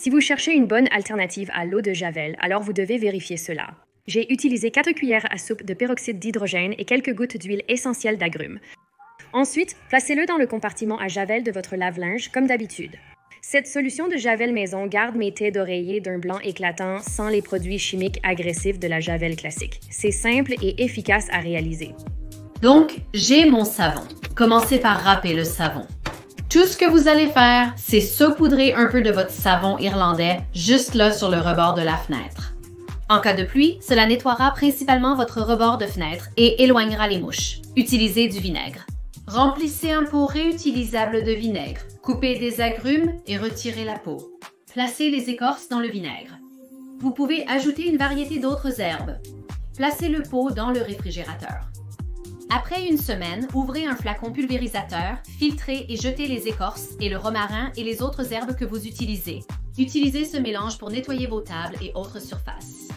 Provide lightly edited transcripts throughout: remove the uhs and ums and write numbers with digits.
Si vous cherchez une bonne alternative à l'eau de Javel, alors vous devez vérifier cela. J'ai utilisé 4 cuillères à soupe de peroxyde d'hydrogène et quelques gouttes d'huile essentielle d'agrumes. Ensuite, placez-le dans le compartiment à Javel de votre lave-linge, comme d'habitude. Cette solution de Javel maison garde mes thés d'oreiller d'un blanc éclatant sans les produits chimiques agressifs de la Javel classique. C'est simple et efficace à réaliser. Donc, j'ai mon savon. Commencez par râper le savon. Tout ce que vous allez faire, c'est saupoudrer un peu de votre savon irlandais juste là sur le rebord de la fenêtre. En cas de pluie, cela nettoiera principalement votre rebord de fenêtre et éloignera les mouches. Utilisez du vinaigre. Remplissez un pot réutilisable de vinaigre. Coupez des agrumes et retirez la peau. Placez les écorces dans le vinaigre. Vous pouvez ajouter une variété d'autres herbes. Placez le pot dans le réfrigérateur. Après une semaine, ouvrez un flacon pulvérisateur, filtrez et jetez les écorces et le romarin et les autres herbes que vous utilisez. Utilisez ce mélange pour nettoyer vos tables et autres surfaces.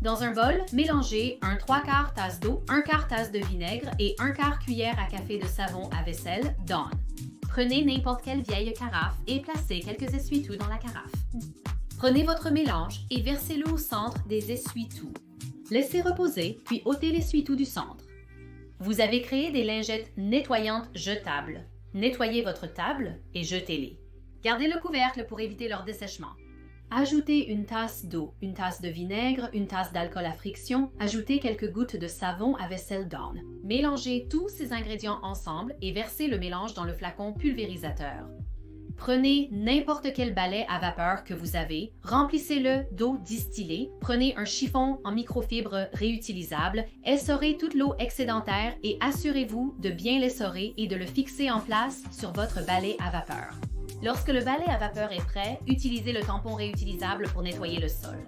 Dans un bol, mélangez un 3/4 tasse d'eau, 1/4 tasse de vinaigre et 1/4 cuillère à café de savon à vaisselle Dawn. Prenez n'importe quelle vieille carafe et placez quelques essuie-tout dans la carafe. Prenez votre mélange et versez-le au centre des essuie-tout. Laissez reposer, puis ôtez l'essuie-tout du centre. Vous avez créé des lingettes nettoyantes jetables. Nettoyez votre table et jetez-les. Gardez le couvercle pour éviter leur dessèchement. Ajoutez une tasse d'eau, une tasse de vinaigre, une tasse d'alcool à friction, ajoutez quelques gouttes de savon à vaisselle Dawn. Mélangez tous ces ingrédients ensemble et versez le mélange dans le flacon pulvérisateur. Prenez n'importe quel balai à vapeur que vous avez, remplissez-le d'eau distillée, prenez un chiffon en microfibre réutilisable, essorez toute l'eau excédentaire et assurez-vous de bien l'essorer et de le fixer en place sur votre balai à vapeur. Lorsque le balai à vapeur est prêt, utilisez le tampon réutilisable pour nettoyer le sol.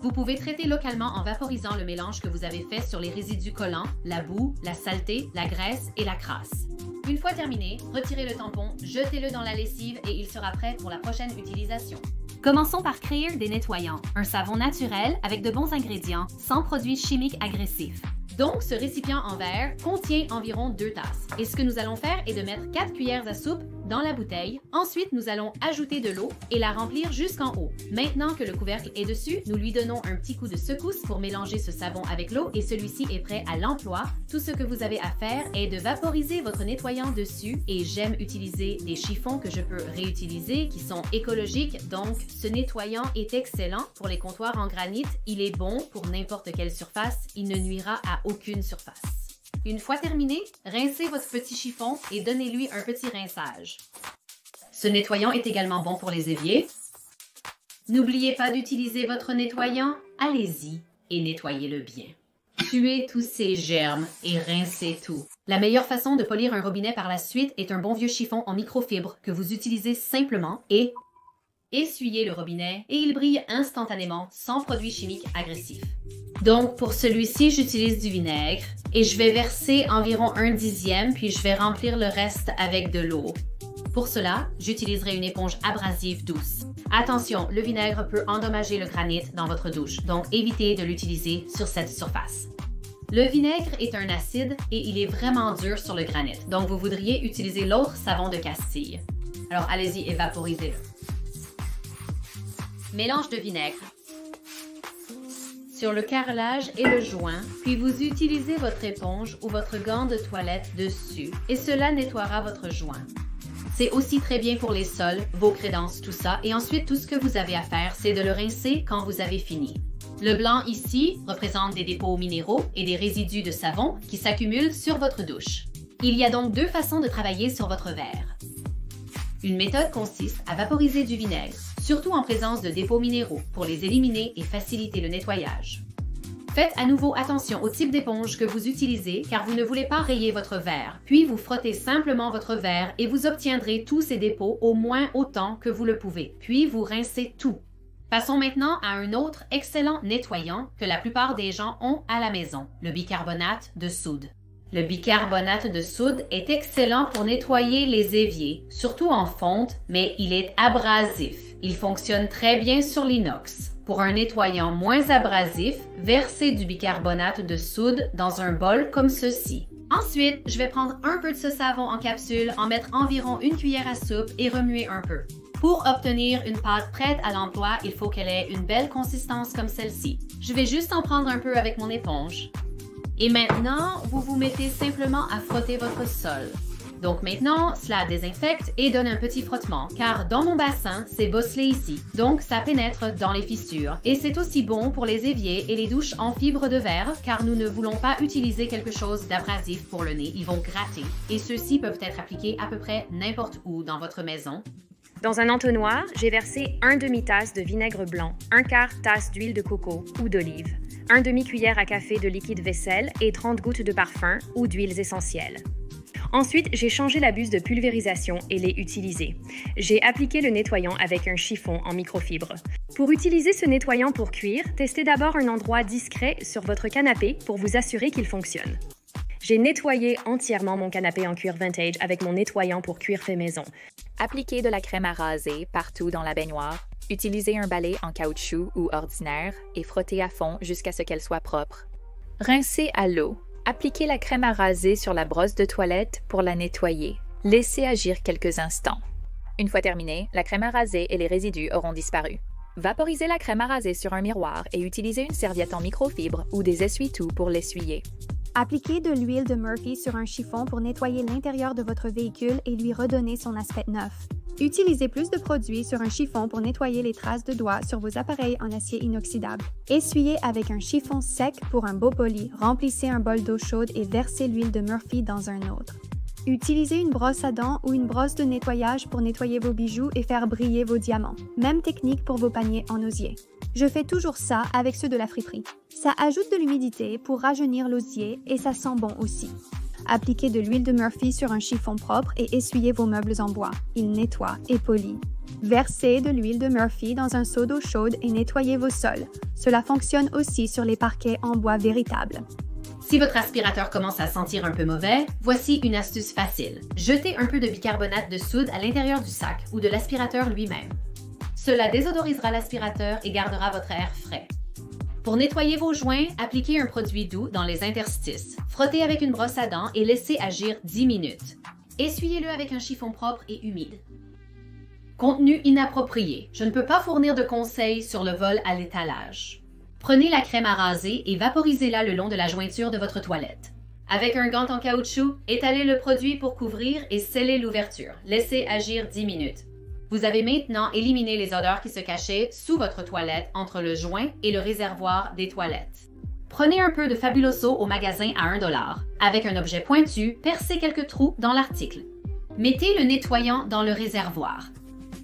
Vous pouvez traiter localement en vaporisant le mélange que vous avez fait sur les résidus collants, la boue, la saleté, la graisse et la crasse. Une fois terminé, retirez le tampon, jetez-le dans la lessive et il sera prêt pour la prochaine utilisation. Commençons par créer des nettoyants, un savon naturel avec de bons ingrédients, sans produits chimiques agressifs. Donc, ce récipient en verre contient environ 2 tasses. Et ce que nous allons faire est de mettre 4 cuillères à soupe dans la bouteille. Ensuite, nous allons ajouter de l'eau et la remplir jusqu'en haut. Maintenant que le couvercle est dessus, nous lui donnons un petit coup de secousse pour mélanger ce savon avec l'eau et celui-ci est prêt à l'emploi. Tout ce que vous avez à faire est de vaporiser votre nettoyant dessus et j'aime utiliser des chiffons que je peux réutiliser qui sont écologiques. Donc, ce nettoyant est excellent pour les comptoirs en granit. Il est bon pour n'importe quelle surface. Il ne nuira à aucune surface. Une fois terminé, rincez votre petit chiffon et donnez-lui un petit rinçage. Ce nettoyant est également bon pour les éviers. N'oubliez pas d'utiliser votre nettoyant, allez-y et nettoyez-le bien. Tuez tous ces germes et rincez tout. La meilleure façon de polir un robinet par la suite est un bon vieux chiffon en microfibre que vous utilisez simplement et essuyez le robinet et il brille instantanément sans produits chimiques agressifs. Donc pour celui-ci, j'utilise du vinaigre et je vais verser environ 1/10 puis je vais remplir le reste avec de l'eau. Pour cela, j'utiliserai une éponge abrasive douce. Attention, le vinaigre peut endommager le granit dans votre douche, donc évitez de l'utiliser sur cette surface. Le vinaigre est un acide et il est vraiment dur sur le granit, donc vous voudriez utiliser l'autre savon de Castille. Alors allez-y et vaporisez-le. Mélange de vinaigre sur le carrelage et le joint, puis vous utilisez votre éponge ou votre gant de toilette dessus et cela nettoiera votre joint. C'est aussi très bien pour les sols, vos crédences, tout ça, et ensuite tout ce que vous avez à faire, c'est de le rincer quand vous avez fini. Le blanc ici représente des dépôts minéraux et des résidus de savon qui s'accumulent sur votre douche. Il y a donc 2 façons de travailler sur votre verre. Une méthode consiste à vaporiser du vinaigre, surtout en présence de dépôts minéraux, pour les éliminer et faciliter le nettoyage. Faites à nouveau attention au type d'éponge que vous utilisez car vous ne voulez pas rayer votre verre. Puis vous frottez simplement votre verre et vous obtiendrez tous ces dépôts au moins autant que vous le pouvez. Puis vous rincez tout. Passons maintenant à un autre excellent nettoyant que la plupart des gens ont à la maison, le bicarbonate de soude. Le bicarbonate de soude est excellent pour nettoyer les éviers, surtout en fonte, mais il est abrasif. Il fonctionne très bien sur l'inox. Pour un nettoyant moins abrasif, versez du bicarbonate de soude dans un bol comme ceci. Ensuite, je vais prendre un peu de ce savon en capsule, en mettre environ 1 cuillère à soupe et remuer un peu. Pour obtenir une pâte prête à l'emploi, il faut qu'elle ait une belle consistance comme celle-ci. Je vais juste en prendre un peu avec mon éponge. Et maintenant, vous vous mettez simplement à frotter votre sol. Donc maintenant, cela désinfecte et donne un petit frottement, car dans mon bassin, c'est bosselé ici, donc ça pénètre dans les fissures. Et c'est aussi bon pour les éviers et les douches en fibre de verre, car nous ne voulons pas utiliser quelque chose d'abrasif pour le nez, ils vont gratter. Et ceux-ci peuvent être appliqués à peu près n'importe où dans votre maison. Dans un entonnoir, j'ai versé 1 demi-tasse de vinaigre blanc, 1/4 tasse d'huile de coco ou d'olive, 1 demi-cuillère à café de liquide vaisselle et 30 gouttes de parfum ou d'huiles essentielles. Ensuite, j'ai changé la buse de pulvérisation et l'ai utilisée. J'ai appliqué le nettoyant avec un chiffon en microfibre. Pour utiliser ce nettoyant pour cuire, testez d'abord un endroit discret sur votre canapé pour vous assurer qu'il fonctionne. J'ai nettoyé entièrement mon canapé en cuir vintage avec mon nettoyant pour cuir fait maison. Appliquez de la crème à raser partout dans la baignoire. Utilisez un balai en caoutchouc ou ordinaire et frottez à fond jusqu'à ce qu'elle soit propre. Rincez à l'eau. Appliquez la crème à raser sur la brosse de toilette pour la nettoyer. Laissez agir quelques instants. Une fois terminé, la crème à raser et les résidus auront disparu. Vaporisez la crème à raser sur un miroir et utilisez une serviette en microfibre ou des essuie-tout pour l'essuyer. Appliquez de l'huile de Murphy sur un chiffon pour nettoyer l'intérieur de votre véhicule et lui redonner son aspect neuf. Utilisez plus de produits sur un chiffon pour nettoyer les traces de doigts sur vos appareils en acier inoxydable. Essuyez avec un chiffon sec pour un beau poli. Remplissez un bol d'eau chaude et versez l'huile de Murphy dans un autre. Utilisez une brosse à dents ou une brosse de nettoyage pour nettoyer vos bijoux et faire briller vos diamants. Même technique pour vos paniers en osier. Je fais toujours ça avec ceux de la friperie. Ça ajoute de l'humidité pour rajeunir l'osier et ça sent bon aussi. Appliquez de l'huile de Murphy sur un chiffon propre et essuyez vos meubles en bois. Il nettoie et polit. Versez de l'huile de Murphy dans un seau d'eau chaude et nettoyez vos sols. Cela fonctionne aussi sur les parquets en bois véritables. Si votre aspirateur commence à sentir un peu mauvais, voici une astuce facile. Jetez un peu de bicarbonate de soude à l'intérieur du sac ou de l'aspirateur lui-même. Cela désodorisera l'aspirateur et gardera votre air frais. Pour nettoyer vos joints, appliquez un produit doux dans les interstices. Frottez avec une brosse à dents et laissez agir 10 minutes. Essuyez-le avec un chiffon propre et humide. Contenu inapproprié. Je ne peux pas fournir de conseils sur le vol à l'étalage. Prenez la crème à raser et vaporisez-la le long de la jointure de votre toilette. Avec un gant en caoutchouc, étalez le produit pour couvrir et scellez l'ouverture. Laissez agir 10 minutes. Vous avez maintenant éliminé les odeurs qui se cachaient sous votre toilette entre le joint et le réservoir des toilettes. Prenez un peu de Fabuloso au magasin à 1 $. Avec un objet pointu, percez quelques trous dans l'article. Mettez le nettoyant dans le réservoir.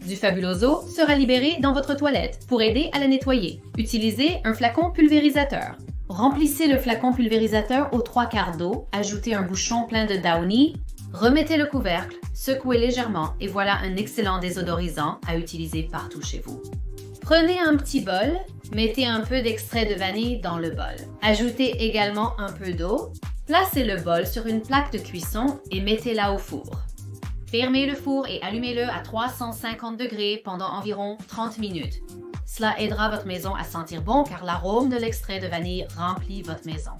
Du Fabuloso sera libéré dans votre toilette pour aider à la nettoyer. Utilisez un flacon pulvérisateur. Remplissez le flacon pulvérisateur aux 3/4 d'eau, ajoutez un bouchon plein de Downy, remettez le couvercle, secouez légèrement et voilà un excellent désodorisant à utiliser partout chez vous. Prenez un petit bol, mettez un peu d'extrait de vanille dans le bol. Ajoutez également un peu d'eau, placez le bol sur une plaque de cuisson et mettez-la au four. Fermez le four et allumez-le à 350 degrés pendant environ 30 minutes. Cela aidera votre maison à sentir bon car l'arôme de l'extrait de vanille remplit votre maison.